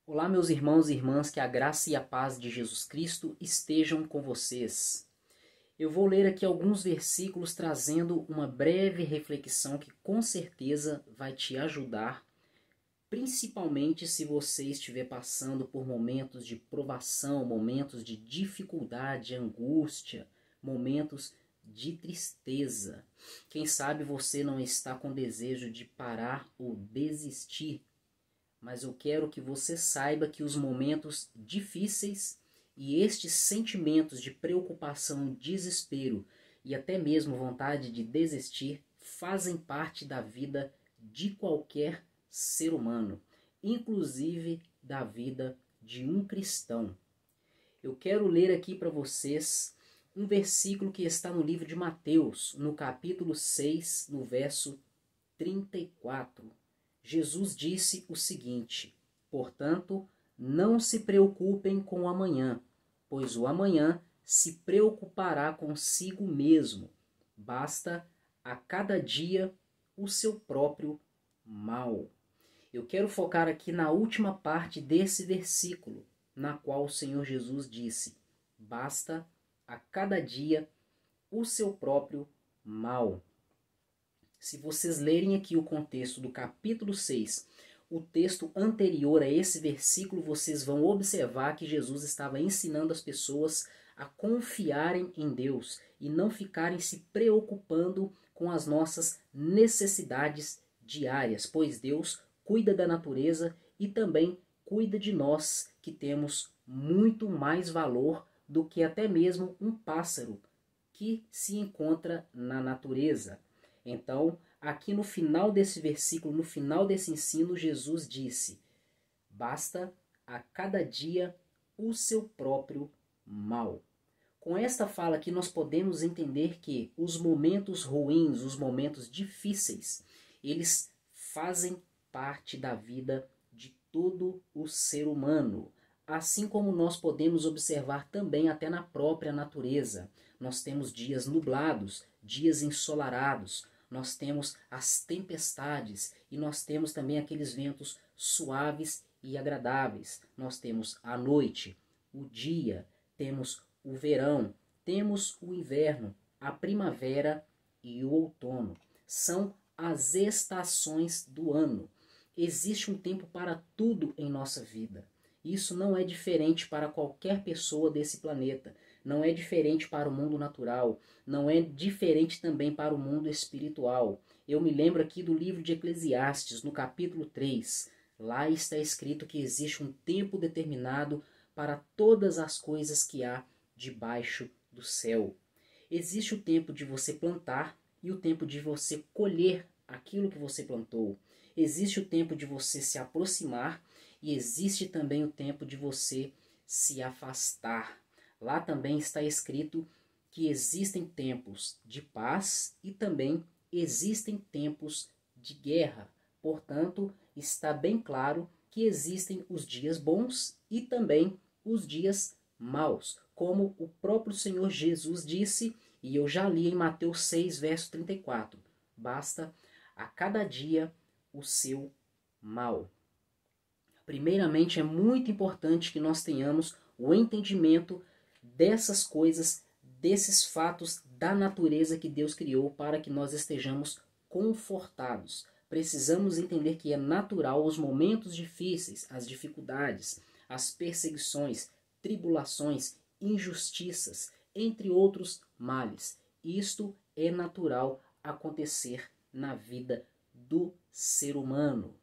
Olá, meus irmãos e irmãs, que a graça e a paz de Jesus Cristo estejam com vocês. Eu vou ler aqui alguns versículos trazendo uma breve reflexão que com certeza vai te ajudar, principalmente se você estiver passando por momentos de provação, momentos de dificuldade, angústia, momentos de tristeza. Quem sabe você não está com desejo de parar ou desistir, mas eu quero que você saiba que os momentos difíceis e estes sentimentos de preocupação, desespero e até mesmo vontade de desistir fazem parte da vida de qualquer ser humano, inclusive da vida de um cristão. Eu quero ler aqui para vocês um versículo que está no livro de Mateus, no capítulo 6, no verso 34. Jesus disse o seguinte: portanto, não se preocupem com o amanhã, pois o amanhã se preocupará consigo mesmo. Basta a cada dia o seu próprio mal. Eu quero focar aqui na última parte desse versículo, na qual o Senhor Jesus disse: basta a cada dia o seu próprio mal. Se vocês lerem aqui o contexto do capítulo 6, o texto anterior a esse versículo, vocês vão observar que Jesus estava ensinando as pessoas a confiarem em Deus e não ficarem se preocupando com as nossas necessidades diárias, pois Deus cuida da natureza e também cuida de nós, que temos muito mais valor do que até mesmo um pássaro que se encontra na natureza. Então, aqui no final desse versículo, no final desse ensino, Jesus disse: basta a cada dia o seu próprio mal. Com esta fala aqui, nós podemos entender que os momentos ruins, os momentos difíceis, eles fazem parte da vida de todo o ser humano. Assim como nós podemos observar também até na própria natureza. Nós temos dias nublados, dias ensolarados, nós temos as tempestades e nós temos também aqueles ventos suaves e agradáveis. Nós temos a noite, o dia, temos o verão, temos o inverno, a primavera e o outono. São as estações do ano. Existe um tempo para tudo em nossa vida. Isso não é diferente para qualquer pessoa desse planeta. Não é diferente para o mundo natural. Não é diferente também para o mundo espiritual. Eu me lembro aqui do livro de Eclesiastes, no capítulo 3. Lá está escrito que existe um tempo determinado para todas as coisas que há debaixo do céu. Existe o tempo de você plantar e o tempo de você colher aquilo que você plantou. Existe o tempo de você se aproximar e existe também o tempo de você se afastar. Lá também está escrito que existem tempos de paz e também existem tempos de guerra. Portanto, está bem claro que existem os dias bons e também os dias maus, como o próprio Senhor Jesus disse, e eu já li em Mateus 6, verso 34. Basta a cada dia o seu mal. Primeiramente, é muito importante que nós tenhamos o entendimento dessas coisas, desses fatos da natureza que Deus criou para que nós estejamos confortados. Precisamos entender que é natural os momentos difíceis, as dificuldades, as perseguições, tribulações, injustiças, entre outros males. Isto é natural acontecer na vida do ser humano.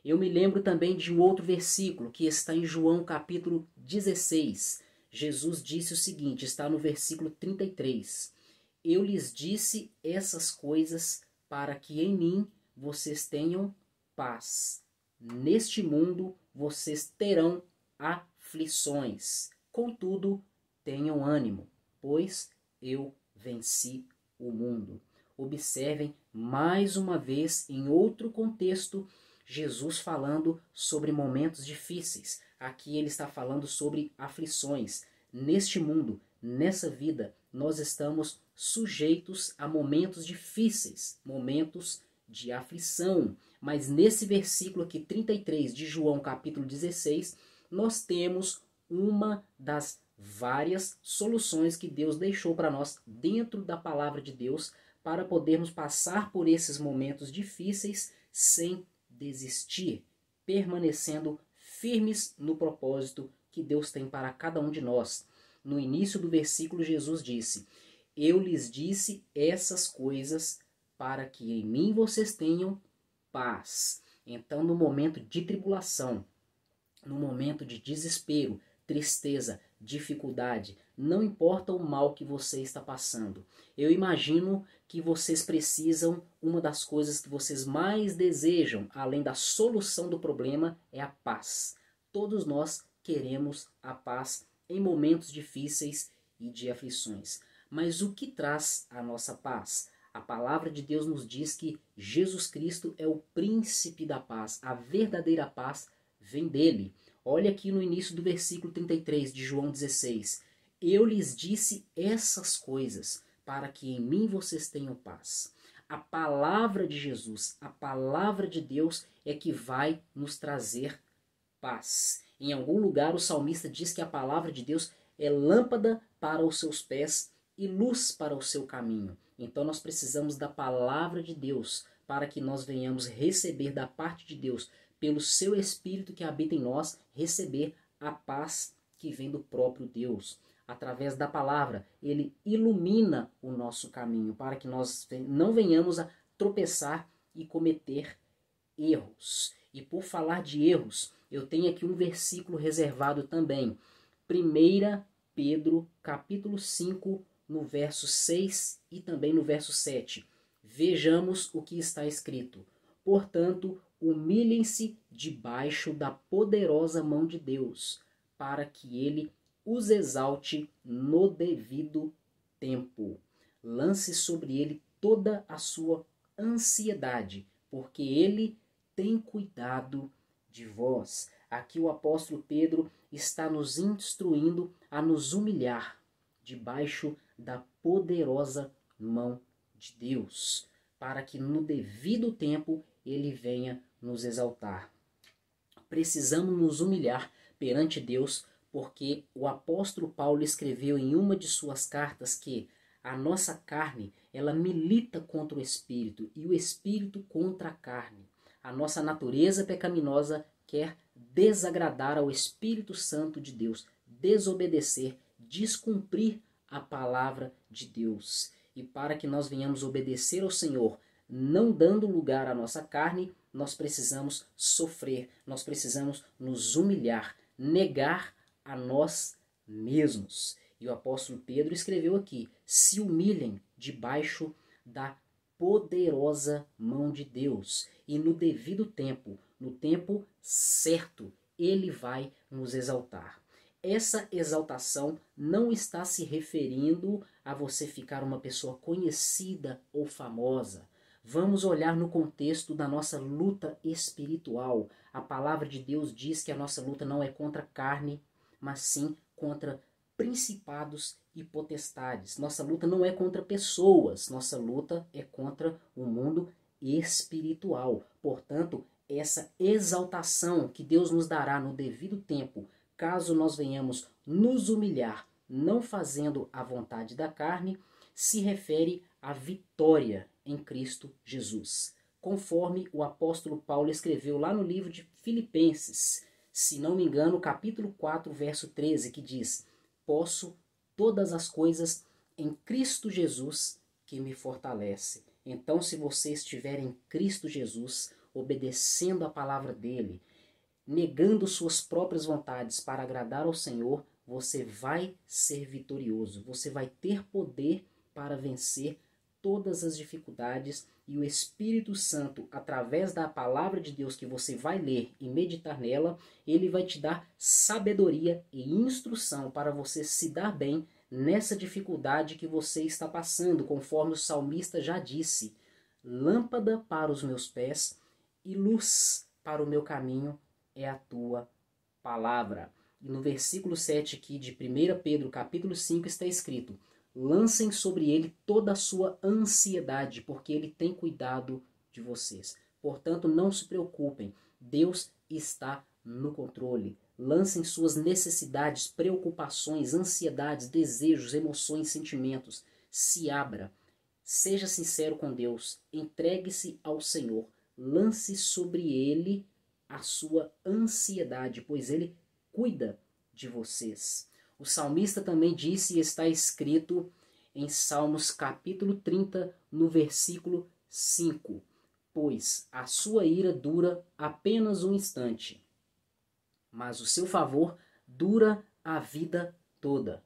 Eu me lembro também de um outro versículo que está em João capítulo 16. Jesus disse o seguinte, está no versículo 33. Eu lhes disse essas coisas para que em mim vocês tenham paz. Neste mundo vocês terão aflições. Contudo, tenham ânimo, pois eu venci o mundo. Observem mais uma vez, em outro contexto, Jesus falando sobre momentos difíceis. Aqui ele está falando sobre aflições. Neste mundo, nessa vida, nós estamos sujeitos a momentos difíceis, momentos de aflição. Mas nesse versículo aqui, 33 de João capítulo 16, nós temos uma das várias soluções que Deus deixou para nós dentro da palavra de Deus para podermos passar por esses momentos difíceis sem desistir, permanecendo firmes no propósito que Deus tem para cada um de nós. No início do versículo, Jesus disse: eu lhes disse essas coisas para que em mim vocês tenham paz. Então, no momento de tribulação, no momento de desespero, tristeza, dificuldade, não importa o mal que você está passando. Eu imagino que vocês precisam, uma das coisas que vocês mais desejam, além da solução do problema, é a paz. Todos nós queremos a paz em momentos difíceis e de aflições. Mas o que traz a nossa paz? A palavra de Deus nos diz que Jesus Cristo é o príncipe da paz. A verdadeira paz vem dele. Olha aqui no início do versículo 33 de João 16. Eu lhes disse essas coisas para que em mim vocês tenham paz. A palavra de Jesus, a palavra de Deus é que vai nos trazer paz. Em algum lugar o salmista diz que a palavra de Deus é lâmpada para os seus pés e luz para o seu caminho. Então nós precisamos da palavra de Deus para que nós venhamos receber da parte de Deus, pelo seu Espírito que habita em nós, receber a paz que vem do próprio Deus. Através da palavra, ele ilumina o nosso caminho para que nós não venhamos a tropeçar e cometer erros. E por falar de erros, eu tenho aqui um versículo reservado também. 1 Pedro, capítulo 5, no verso 6 e também no verso 7. Vejamos o que está escrito. Portanto, humilhem-se debaixo da poderosa mão de Deus, para que ele os exalte no devido tempo. Lance sobre ele toda a sua ansiedade, porque ele tem cuidado de vós. Aqui o apóstolo Pedro está nos instruindo a nos humilhar debaixo da poderosa mão de Deus, para que no devido tempo ele venha nos exaltar. Precisamos nos humilhar perante Deus, porque o apóstolo Paulo escreveu em uma de suas cartas que a nossa carne, ela milita contra o espírito e o espírito contra a carne. A nossa natureza pecaminosa quer desagradar ao Espírito Santo de Deus, desobedecer, descumprir a palavra de Deus. E para que nós venhamos obedecer ao Senhor, não dando lugar à nossa carne, nós precisamos sofrer, nós precisamos nos humilhar, negar a nós mesmos. E o apóstolo Pedro escreveu aqui: se humilhem debaixo da poderosa mão de Deus, e no devido tempo, no tempo certo, ele vai nos exaltar. Essa exaltação não está se referindo a você ficar uma pessoa conhecida ou famosa. Vamos olhar no contexto da nossa luta espiritual. A palavra de Deus diz que a nossa luta não é contra a carne, mas sim contra principados e potestades. Nossa luta não é contra pessoas, nossa luta é contra o mundo espiritual. Portanto, essa exaltação que Deus nos dará no devido tempo, caso nós venhamos nos humilhar, não fazendo a vontade da carne, se refere à vitória em Cristo Jesus. Conforme o apóstolo Paulo escreveu lá no livro de Filipenses, se não me engano, capítulo 4, verso 13, que diz: posso todas as coisas em Cristo Jesus que me fortalece. Então, se você estiver em Cristo Jesus, obedecendo a palavra dele, negando suas próprias vontades para agradar ao Senhor, você vai ser vitorioso. Você vai ter poder para vencer todas as dificuldades, e o Espírito Santo, através da palavra de Deus que você vai ler e meditar nela, ele vai te dar sabedoria e instrução para você se dar bem nessa dificuldade que você está passando, conforme o salmista já disse: lâmpada para os meus pés e luz para o meu caminho é a tua palavra. E no versículo 7 aqui de 1 Pedro capítulo 5 está escrito: lancem sobre ele toda a sua ansiedade, porque ele tem cuidado de vocês. Portanto, não se preocupem, Deus está no controle. Lancem suas necessidades, preocupações, ansiedades, desejos, emoções, sentimentos. Se abra. Seja sincero com Deus. Entregue-se ao Senhor. Lance sobre Ele a sua ansiedade, pois Ele cuida de vocês. O salmista também disse, e está escrito em Salmos capítulo 30, no versículo 5. Pois a sua ira dura apenas um instante, mas o seu favor dura a vida toda.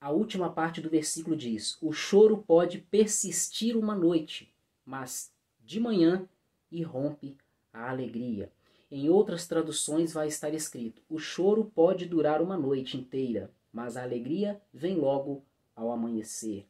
A última parte do versículo diz: o choro pode persistir uma noite, mas de manhã irrompe a alegria. Em outras traduções vai estar escrito: o choro pode durar uma noite inteira, mas a alegria vem logo ao amanhecer.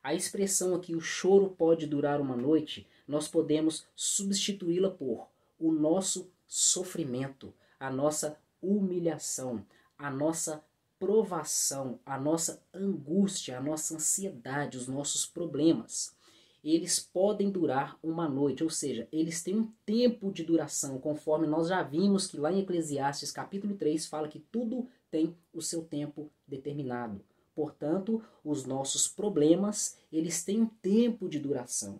A expressão aqui, o choro pode durar uma noite, nós podemos substituí-la por o nosso sofrimento, a nossa humilhação, a nossa provação, a nossa angústia, a nossa ansiedade, os nossos problemas. Eles podem durar uma noite, ou seja, eles têm um tempo de duração, conforme nós já vimos que lá em Eclesiastes capítulo 3 fala que tudo tem o seu tempo determinado. Portanto, os nossos problemas, eles têm um tempo de duração.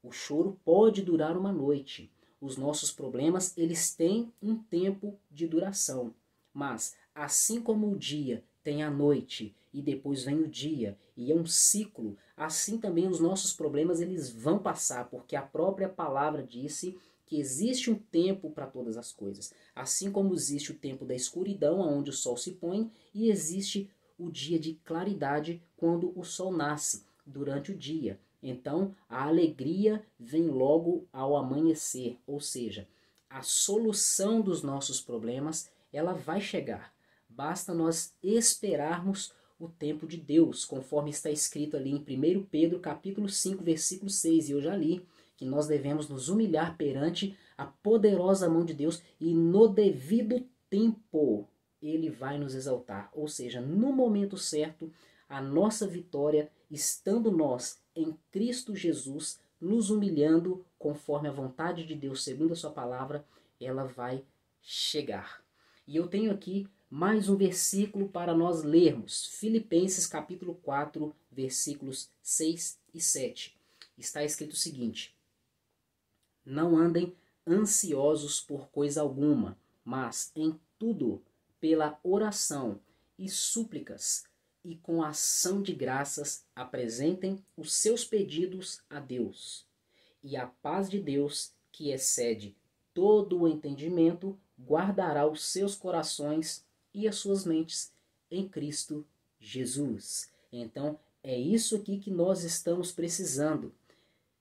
O choro pode durar uma noite. Os nossos problemas, eles têm um tempo de duração. Mas, assim como o dia tem a noite e depois vem o dia, e é um ciclo, assim também os nossos problemas, eles vão passar, porque a própria palavra disse que existe um tempo para todas as coisas. Assim como existe o tempo da escuridão, onde o sol se põe, e existe o dia de claridade, quando o sol nasce, durante o dia. Então, a alegria vem logo ao amanhecer, ou seja, a solução dos nossos problemas, ela vai chegar. Basta nós esperarmos o tempo de Deus, conforme está escrito ali em 1 Pedro capítulo 5, versículo 6, e eu já li, que nós devemos nos humilhar perante a poderosa mão de Deus, e no devido tempo Ele vai nos exaltar. Ou seja, no momento certo, a nossa vitória, estando nós em Cristo Jesus, nos humilhando conforme a vontade de Deus, segundo a sua palavra, ela vai chegar. E eu tenho aqui mais um versículo para nós lermos. Filipenses capítulo 4, versículos 6 e 7. Está escrito o seguinte: não andem ansiosos por coisa alguma, mas em tudo, pela oração e súplicas, e com ação de graças, apresentem os seus pedidos a Deus. E a paz de Deus, que excede todo o entendimento, guardará os seus corações e as suas mentes em Cristo Jesus. Então, é isso aqui que nós estamos precisando.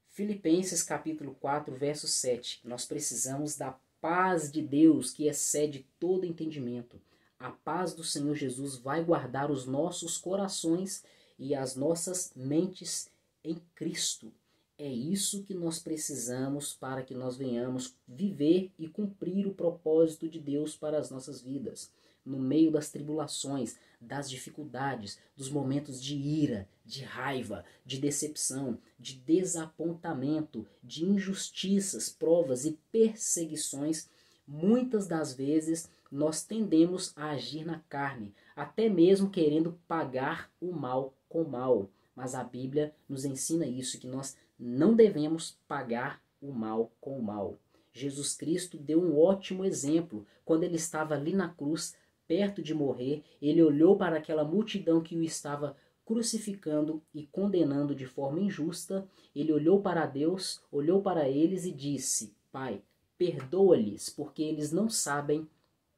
Filipenses capítulo 4, verso 7. Nós precisamos da paz de Deus, que excede todo entendimento. A paz do Senhor Jesus vai guardar os nossos corações e as nossas mentes em Cristo. É isso que nós precisamos para que nós venhamos viver e cumprir o propósito de Deus para as nossas vidas. No meio das tribulações, das dificuldades, dos momentos de ira, de raiva, de decepção, de desapontamento, de injustiças, provas e perseguições, muitas das vezes nós tendemos a agir na carne, até mesmo querendo pagar o mal com o mal. Mas a Bíblia nos ensina isso, que nós não devemos pagar o mal com o mal. Jesus Cristo deu um ótimo exemplo. Quando ele estava ali na cruz, perto de morrer, ele olhou para aquela multidão que o estava crucificando e condenando de forma injusta. Ele olhou para Deus, olhou para eles e disse: Pai, perdoa-lhes, porque eles não sabem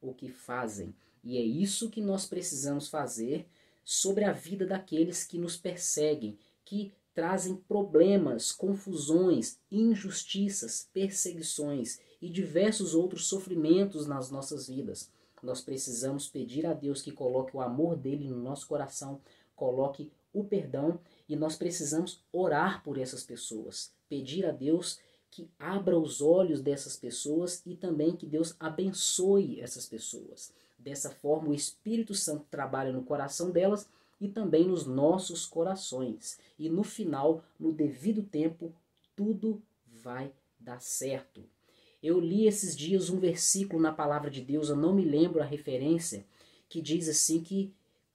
o que fazem. E é isso que nós precisamos fazer sobre a vida daqueles que nos perseguem, que trazem problemas, confusões, injustiças, perseguições e diversos outros sofrimentos nas nossas vidas. Nós precisamos pedir a Deus que coloque o amor dele no nosso coração, coloque o perdão, e nós precisamos orar por essas pessoas, pedir a Deus que abra os olhos dessas pessoas e também que Deus abençoe essas pessoas. Dessa forma, o Espírito Santo trabalha no coração delas e também nos nossos corações. E no final, no devido tempo, tudo vai dar certo. Eu li esses dias um versículo na palavra de Deus, eu não me lembro a referência, que diz assim que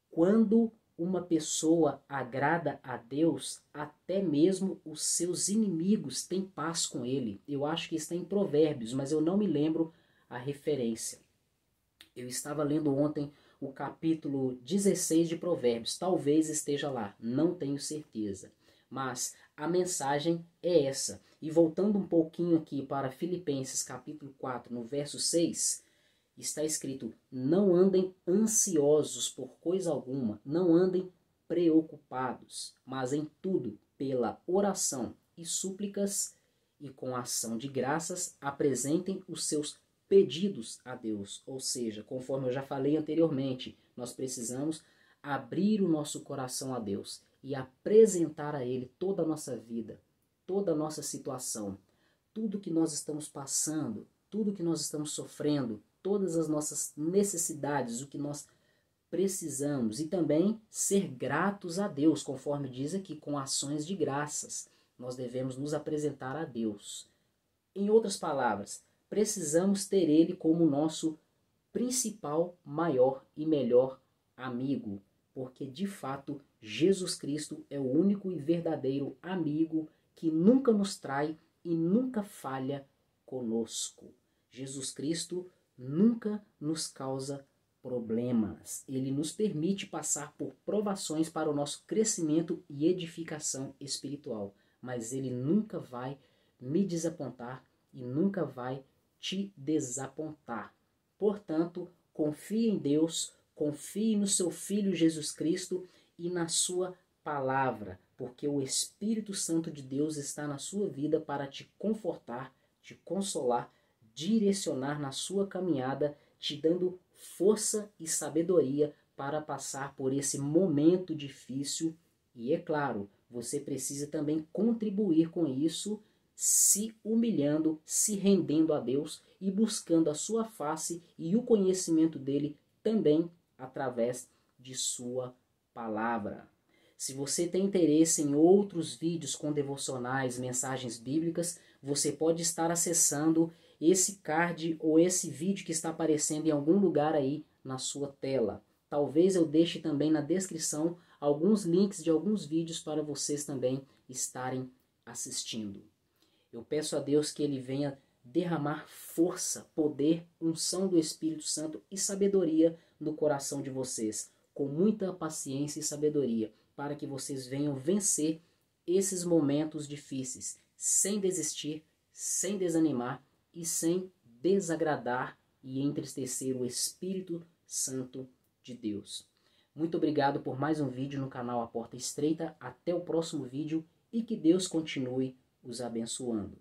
quando uma pessoa agrada a Deus, até mesmo os seus inimigos têm paz com ele. Eu acho que está em Provérbios, mas eu não me lembro a referência. Eu estava lendo ontem o capítulo 16 de Provérbios, talvez esteja lá, não tenho certeza. Mas a mensagem é essa. E voltando um pouquinho aqui para Filipenses capítulo 4, no verso 6, está escrito: não andem ansiosos por coisa alguma, não andem preocupados, mas em tudo, pela oração e súplicas e com ação de graças, apresentem os seus pedidos a Deus. Ou seja, conforme eu já falei anteriormente, nós precisamos abrir o nosso coração a Deus e apresentar a Ele toda a nossa vida, toda a nossa situação, tudo que nós estamos passando, tudo que nós estamos sofrendo, todas as nossas necessidades, o que nós precisamos, e também ser gratos a Deus, conforme diz aqui, com ações de graças. Nós devemos nos apresentar a Deus. Em outras palavras, precisamos ter Ele como nosso principal, maior e melhor amigo, porque de fato Jesus Cristo é o único e verdadeiro amigo que nunca nos trai e nunca falha conosco. Jesus Cristo nunca nos causa problemas. Ele nos permite passar por provações para o nosso crescimento e edificação espiritual, mas Ele nunca vai me desapontar e nunca vai te desapontar. Portanto, confie em Deus, confie no seu Filho Jesus Cristo e na sua palavra, porque o Espírito Santo de Deus está na sua vida para te confortar, te consolar, direcionar na sua caminhada, te dando força e sabedoria para passar por esse momento difícil. E é claro, você precisa também contribuir com isso, se humilhando, se rendendo a Deus e buscando a sua face e o conhecimento dele também através de sua palavra. Se você tem interesse em outros vídeos com devocionais, mensagens bíblicas, você pode estar acessando esse card ou esse vídeo que está aparecendo em algum lugar aí na sua tela. Talvez eu deixe também na descrição alguns links de alguns vídeos para vocês também estarem assistindo. Eu peço a Deus que Ele venha derramar força, poder, unção do Espírito Santo e sabedoria no coração de vocês, com muita paciência e sabedoria, para que vocês venham vencer esses momentos difíceis, sem desistir, sem desanimar e sem desagradar e entristecer o Espírito Santo de Deus. Muito obrigado por mais um vídeo no canal A Porta Estreita. Até o próximo vídeo e que Deus continue os abençoando.